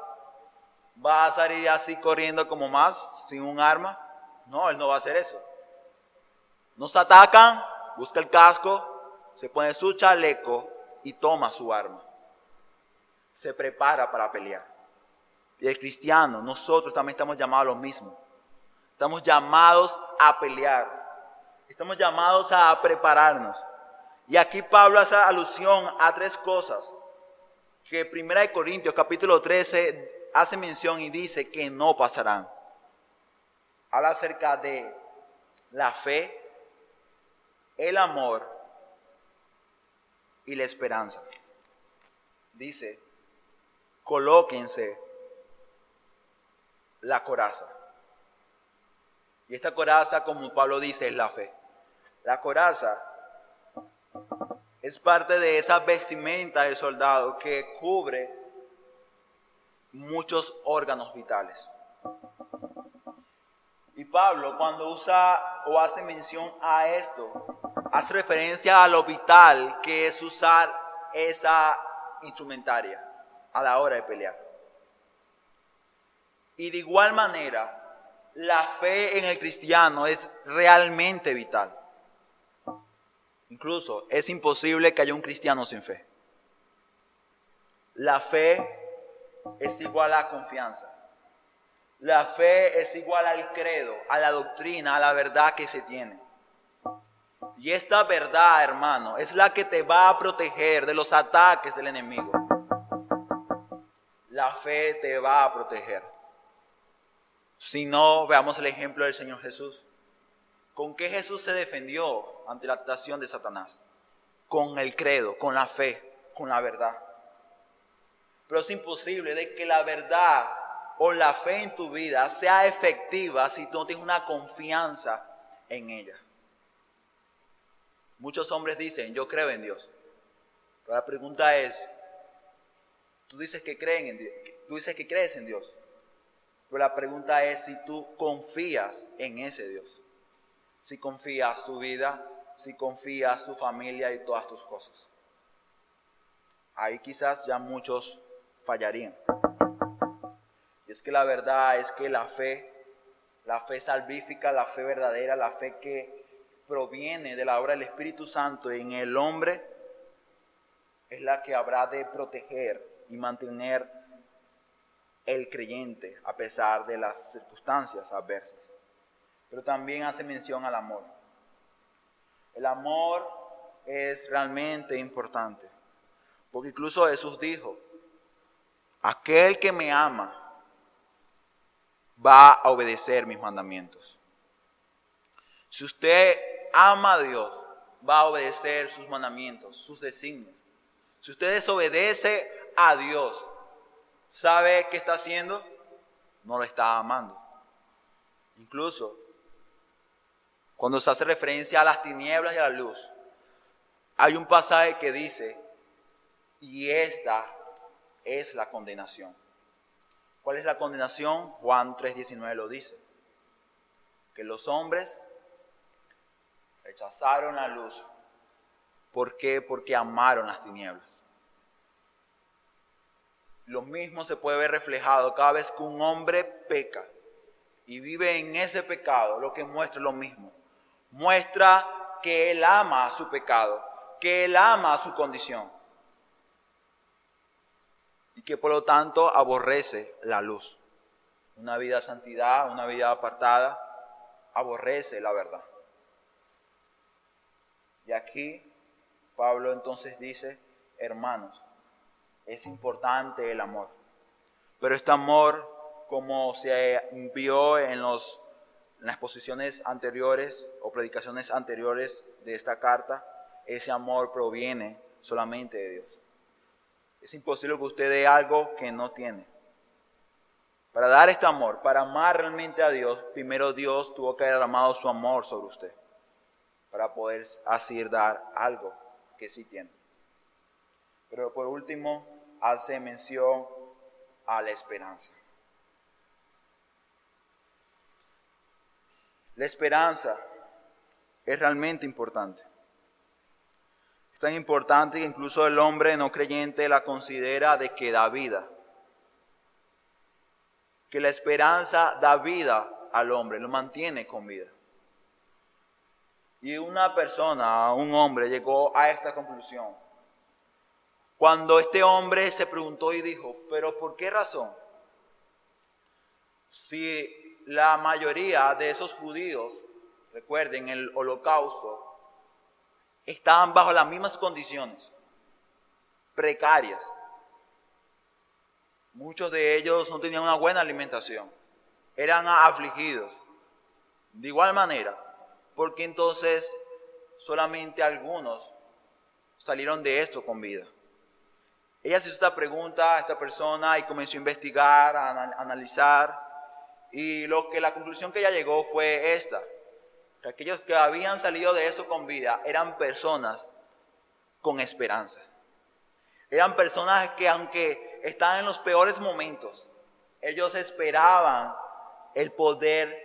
va a salir así corriendo como más, sin un arma? No, él no va a hacer eso. Nos atacan, busca el casco, se pone su chaleco y toma su arma. Se prepara para pelear. Y el cristiano, nosotros también estamos llamados a lo mismo. Estamos llamados a pelear. Estamos llamados a prepararnos. Y aquí Pablo hace alusión a tres cosas que 1 Corintios capítulo 13 hace mención y dice que no pasarán. Habla acerca de la fe, el amor y la esperanza. Dice, colóquense la coraza. Y esta coraza, como Pablo dice, es la fe. La coraza es parte de esa vestimenta del soldado que cubre muchos órganos vitales. Y Pablo, cuando usa o hace mención a esto, hace referencia a lo vital que es usar esa instrumentaria a la hora de pelear. Y de igual manera, la fe en el cristiano es realmente vital. Incluso es imposible que haya un cristiano sin fe. La fe es igual a confianza. La fe es igual al credo, a la doctrina, a la verdad que se tiene. Y esta verdad, hermano, es la que te va a proteger de los ataques del enemigo. La fe te va a proteger. Si no, veamos el ejemplo del Señor Jesús. ¿Con qué Jesús se defendió ante la tentación de Satanás? Con el credo, con la fe, con la verdad. Pero es imposible de que la verdad o la fe en tu vida sea efectiva si tú no tienes una confianza en ella. Muchos hombres dicen, yo creo en Dios. Pero la pregunta es, tú dices que crees en Dios. Pero la pregunta es si tú confías en ese Dios. Si confías tu vida, si confías tu familia y todas tus cosas. Ahí quizás ya muchos fallarían. Y es que la verdad es que la fe salvífica, la fe verdadera, la fe que proviene de la obra del Espíritu Santo en el hombre, es la que habrá de proteger y mantener el creyente a pesar de las circunstancias adversas. Pero también hace mención al amor. El amor es realmente importante, porque incluso Jesús dijo, aquel que me ama va a obedecer mis mandamientos. Si usted ama a Dios, va a obedecer sus mandamientos, sus designios. Si usted desobedece a Dios, ¿sabe qué está haciendo? No lo está amando. Incluso cuando se hace referencia a las tinieblas y a la luz, hay un pasaje que dice, y esta es la condenación. ¿Cuál es la condenación? Juan 3:19 lo dice. Que los hombres rechazaron la luz. ¿Por qué? Porque amaron las tinieblas. Lo mismo se puede ver reflejado cada vez que un hombre peca y vive en ese pecado, lo que muestra es lo mismo. Muestra que él ama su pecado, que él ama su condición y que por lo tanto aborrece la luz. Una vida de santidad, una vida apartada, aborrece la verdad. Y aquí Pablo entonces dice, hermanos, es importante el amor. Pero este amor, como se vio en las exposiciones anteriores o predicaciones anteriores de esta carta, ese amor proviene solamente de Dios. Es imposible que usted dé algo que no tiene. Para dar este amor, para amar realmente a Dios, primero Dios tuvo que haber derramado su amor sobre usted, para poder así dar algo que sí tiene. Pero por último, hace mención a la esperanza. La esperanza es realmente importante. Es tan importante que incluso el hombre no creyente la considera de que da vida. Que la esperanza da vida al hombre, lo mantiene con vida. Y una persona, un hombre, llegó a esta conclusión. Cuando este hombre se preguntó y dijo, ¿pero por qué razón? Si la mayoría de esos judíos, recuerden, el holocausto, estaban bajo las mismas condiciones, precarias. Muchos de ellos no tenían una buena alimentación, eran afligidos. De igual manera, porque entonces solamente algunos salieron de esto con vida. Ella se hizo esta pregunta a esta persona y comenzó a investigar, a analizar, y la conclusión que ella llegó fue esta: que aquellos que habían salido de eso con vida eran personas con esperanza. Eran personas que, aunque estaban en los peores momentos, ellos esperaban el poder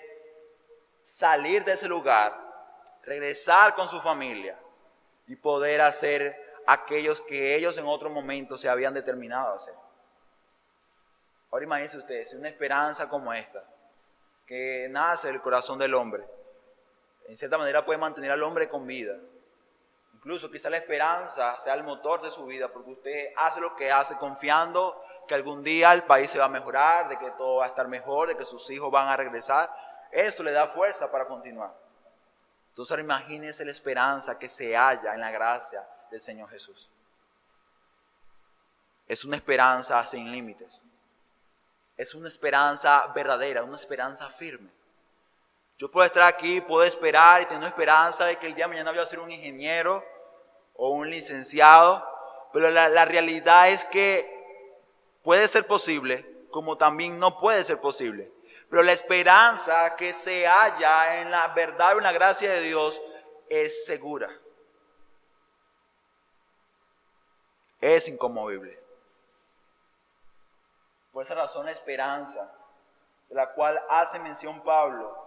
salir de ese lugar, regresar con su familia y poder hacer aquellos que ellos en otro momento se habían determinado a hacer. Ahora imagínense ustedes, una esperanza como esta, que nace del corazón del hombre, en cierta manera puede mantener al hombre con vida. Incluso quizá la esperanza sea el motor de su vida, porque usted hace lo que hace confiando que algún día el país se va a mejorar, de que todo va a estar mejor, de que sus hijos van a regresar. Esto le da fuerza para continuar. Entonces ahora imagínense la esperanza que se halla en la gracia del Señor Jesús. Es una esperanza sin límites. Es una esperanza verdadera, una esperanza firme. Yo puedo estar aquí, puedo esperar y tener esperanza de que el día de mañana voy a ser un ingeniero o un licenciado, pero la realidad es que puede ser posible, como también no puede ser posible. Pero la esperanza que se halla en la verdad o en la gracia de Dios es segura. Es inconmovible. Por esa razón la esperanza, de la cual hace mención Pablo,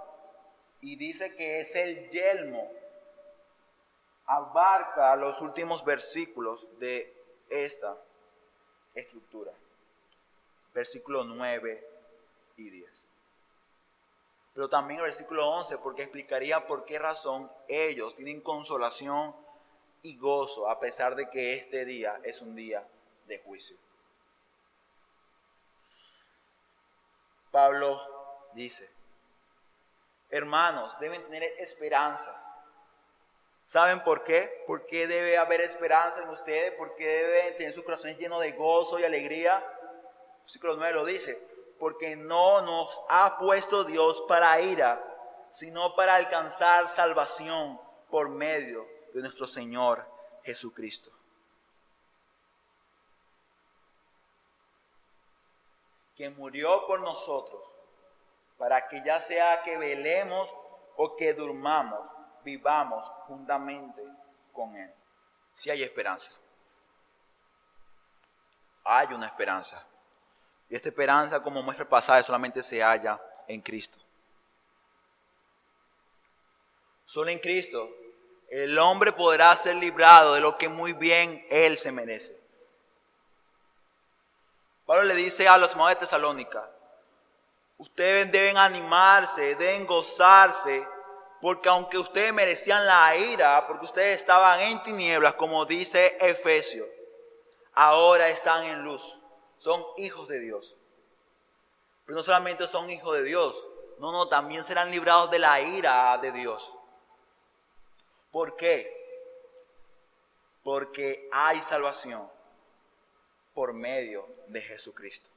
y dice que es el yelmo, abarca los últimos versículos de esta escritura. Versículos 9 y 10. Pero también el versículo 11, porque explicaría por qué razón ellos tienen consolación y gozo, a pesar de que este día es un día de juicio. Pablo dice, hermanos, deben tener esperanza. ¿Saben por qué? ¿Por qué debe haber esperanza en ustedes? ¿Por qué deben tener sus corazones llenos de gozo y alegría? El versículo 9 lo dice, porque no nos ha puesto Dios para ira, sino para alcanzar salvación por medio de nuestro Señor Jesucristo. Quien murió por nosotros, para que ya sea que velemos o que durmamos, vivamos juntamente con Él. Si hay esperanza. Hay una esperanza. Y esta esperanza, como muestra el pasaje, solamente se halla en Cristo. Solo en Cristo el hombre podrá ser librado de lo que muy bien él se merece. Pablo le dice a los hermanos de Tesalónica, ustedes deben animarse, deben gozarse porque aunque ustedes merecían la ira, porque ustedes estaban en tinieblas, como dice Efesios, ahora están en luz. Son hijos de Dios. Pero no solamente son hijos de Dios, no, también serán librados de la ira de Dios. ¿Por qué? Porque hay salvación por medio de Jesucristo.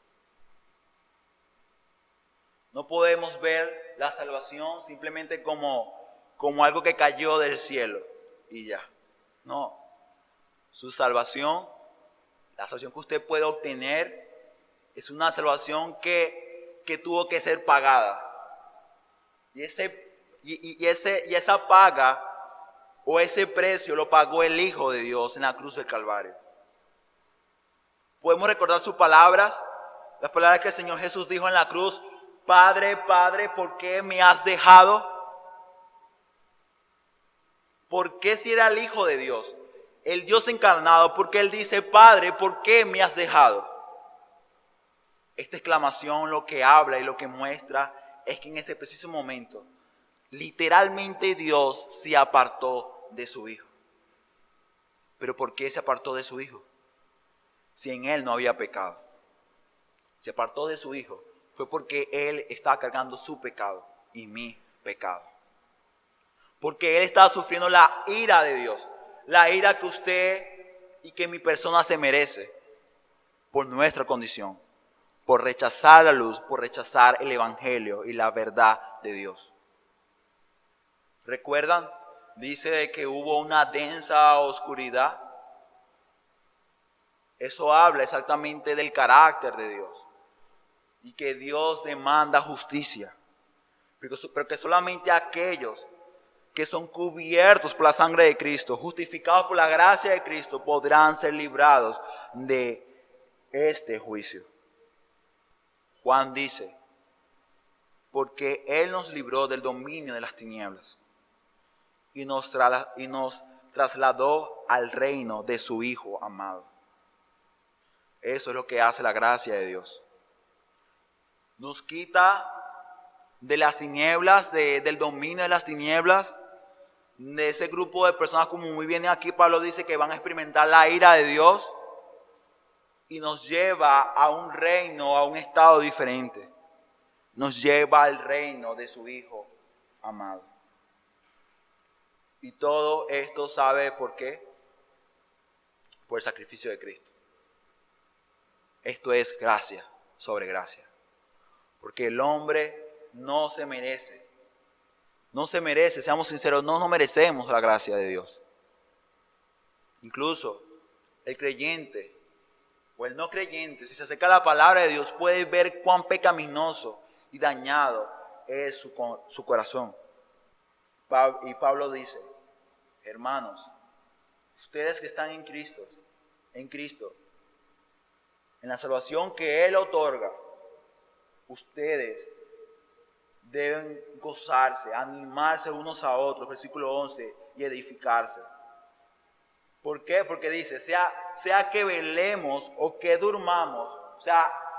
No podemos ver la salvación simplemente como algo que cayó del cielo y ya. No. Su salvación, la salvación que usted puede obtener, es una salvación que tuvo que ser pagada. Y esa paga o ese precio lo pagó el Hijo de Dios en la cruz del Calvario. Podemos recordar sus palabras, las palabras que el Señor Jesús dijo en la cruz: Padre, Padre, ¿por qué me has dejado? ¿Por qué si era el Hijo de Dios, el Dios encarnado? Porque Él dice: Padre, ¿por qué me has dejado? Esta exclamación lo que habla y lo que muestra es que en ese preciso momento, literalmente Dios se apartó de su Hijo. ¿Pero por qué se apartó de su Hijo? Si en Él no había pecado. Se apartó de su Hijo fue porque Él estaba cargando su pecado y mi pecado. Porque Él estaba sufriendo la ira de Dios. La ira que usted y que mi persona se merece por nuestra condición. Por rechazar la luz, por rechazar el Evangelio y la verdad de Dios. ¿Recuerdan? Dice que hubo una densa oscuridad. Eso habla exactamente del carácter de Dios. Y que Dios demanda justicia. Pero que solamente aquellos que son cubiertos por la sangre de Cristo, justificados por la gracia de Cristo, podrán ser librados de este juicio. Juan dice: porque Él nos libró del dominio de las tinieblas y nos trasladó al reino de su Hijo amado. Eso es lo que hace la gracia de Dios. Nos quita de las tinieblas, del dominio de las tinieblas, de ese grupo de personas, como muy bien aquí Pablo dice, que van a experimentar la ira de Dios, y nos lleva a un reino, a un estado diferente. Nos lleva al reino de su Hijo amado. Y todo esto, ¿sabe por qué? Por el sacrificio de Cristo. Esto es gracia sobre gracia. Porque el hombre no se merece. No se merece, seamos sinceros, no nos merecemos la gracia de Dios. Incluso el creyente o el no creyente, si se acerca a la palabra de Dios, puede ver cuán pecaminoso y dañado es su corazón. Y Pablo dice: hermanos, ustedes que están en Cristo, en la salvación que Él otorga, ustedes deben gozarse, animarse unos a otros, versículo 11, y edificarse. ¿Por qué? Porque dice: sea que velemos o que durmamos,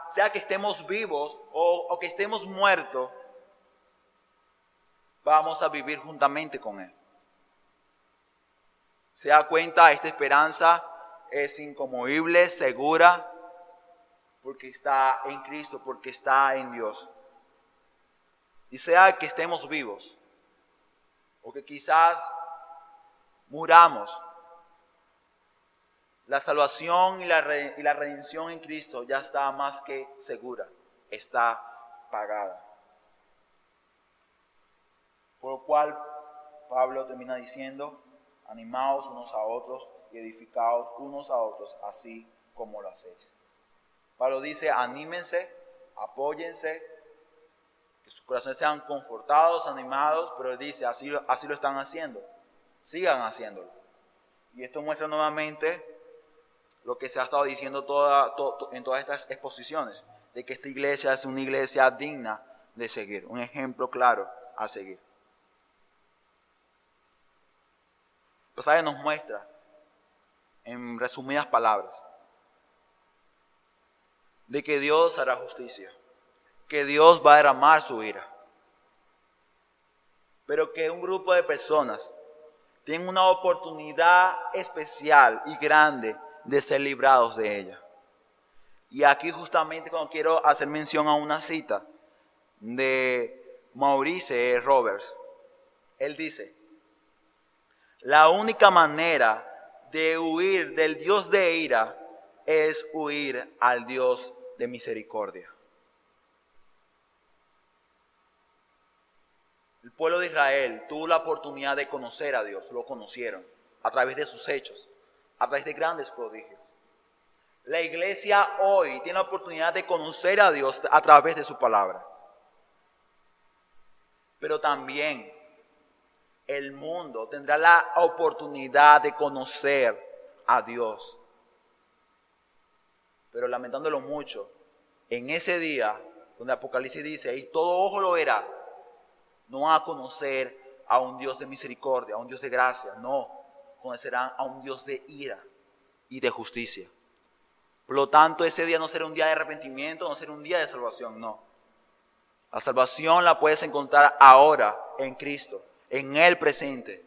sea que estemos vivos o que estemos muertos, vamos a vivir juntamente con Él. ¿Se da cuenta? Esta esperanza es inconmovible, segura, porque está en Cristo, porque está en Dios. Y sea que estemos vivos, o que quizás muramos, la salvación y la redención en Cristo ya está más que segura, está pagada. Por lo cual Pablo termina diciendo: animaos unos a otros y edificaos unos a otros, así como lo hacéis. Pablo dice: anímense, apóyense, que sus corazones sean confortados, animados, pero él dice: así lo están haciendo, sigan haciéndolo. Y esto muestra nuevamente lo que se ha estado diciendo en todas estas exposiciones, de que esta iglesia es una iglesia digna de seguir, un ejemplo claro a seguir. El pasaje nos muestra, en resumidas palabras, de que Dios hará justicia, que Dios va a derramar su ira. pero que un grupo de personas tienen una oportunidad especial y grande de ser librados de ella. Y aquí justamente cuando quiero hacer mención a una cita de Maurice Roberts, él dice: la única manera de huir del Dios de ira es huir al Dios de misericordia. El pueblo de Israel tuvo la oportunidad de conocer a Dios, lo conocieron a través de sus hechos, a través de grandes prodigios. La iglesia hoy tiene la oportunidad de conocer a Dios a través de su palabra. Pero también el mundo tendrá la oportunidad de conocer a Dios. Pero lamentándolo mucho, en ese día, donde Apocalipsis dice, y todo ojo lo verá, no van a conocer a un Dios de misericordia, a un Dios de gracia, no, conocerán a un Dios de ira y de justicia. Por lo tanto, ese día no será un día de arrepentimiento, no será un día de salvación, no. La salvación la puedes encontrar ahora en Cristo, en el presente.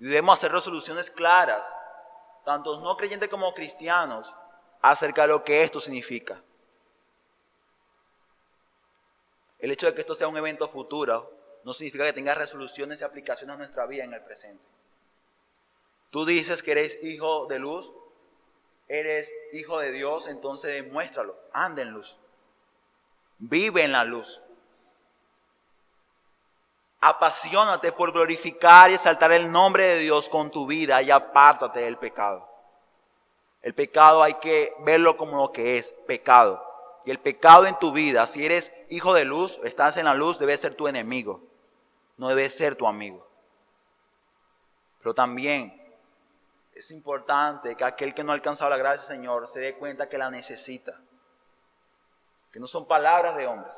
Y debemos hacer resoluciones claras, tanto no creyentes como cristianos, acerca de lo que esto significa. El hecho de que esto sea un evento futuro no significa que tenga resoluciones y aplicaciones a nuestra vida en el presente. Tú dices que eres hijo de luz, eres hijo de Dios, entonces demuéstralo, anda en luz, vive en la luz. Apasionate por glorificar y exaltar el nombre de Dios con tu vida y apártate del pecado. El pecado hay que verlo como lo que es, pecado. Y el pecado en tu vida, si eres hijo de luz, estás en la luz, debe ser tu enemigo, no debe ser tu amigo. Pero también es importante que aquel que no ha alcanzado la gracia del Señor se dé cuenta que la necesita. Que no son palabras de hombres,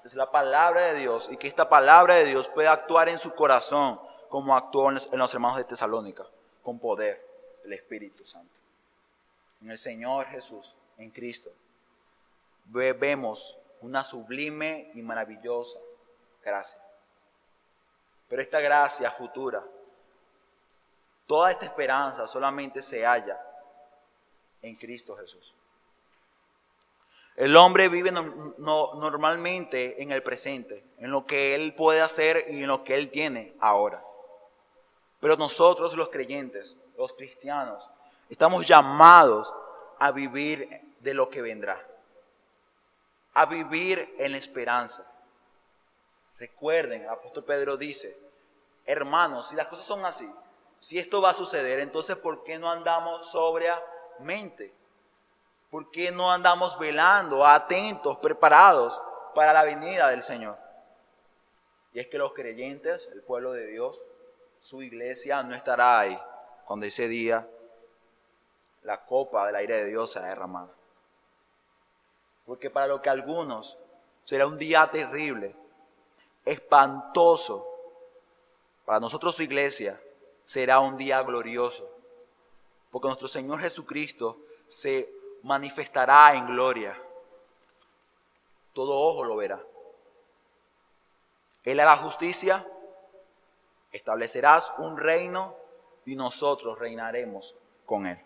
es la palabra de Dios, y que esta palabra de Dios pueda actuar en su corazón como actuó en los hermanos de Tesalónica, con poder del Espíritu Santo. En el Señor Jesús, en Cristo, vemos una sublime y maravillosa gracia. Pero esta gracia futura, toda esta esperanza solamente se halla en Cristo Jesús. El hombre vive normalmente en el presente, en lo que él puede hacer y en lo que él tiene ahora. Pero nosotros los creyentes, los cristianos, estamos llamados a vivir de lo que vendrá, a vivir en la esperanza. Recuerden, el apóstol Pedro dice: hermanos, si las cosas son así, si esto va a suceder, entonces ¿por qué no andamos sobriamente? ¿Por qué no andamos velando, atentos, preparados para la venida del Señor? Y es que los creyentes, el pueblo de Dios, su iglesia no estará ahí cuando ese día la copa del aire de Dios sea derramada. Porque para lo que algunos será un día terrible, espantoso, para nosotros su iglesia será un día glorioso. Porque nuestro Señor Jesucristo se manifestará en gloria. Todo ojo lo verá. Él hará justicia, establecerás un reino y nosotros reinaremos con Él.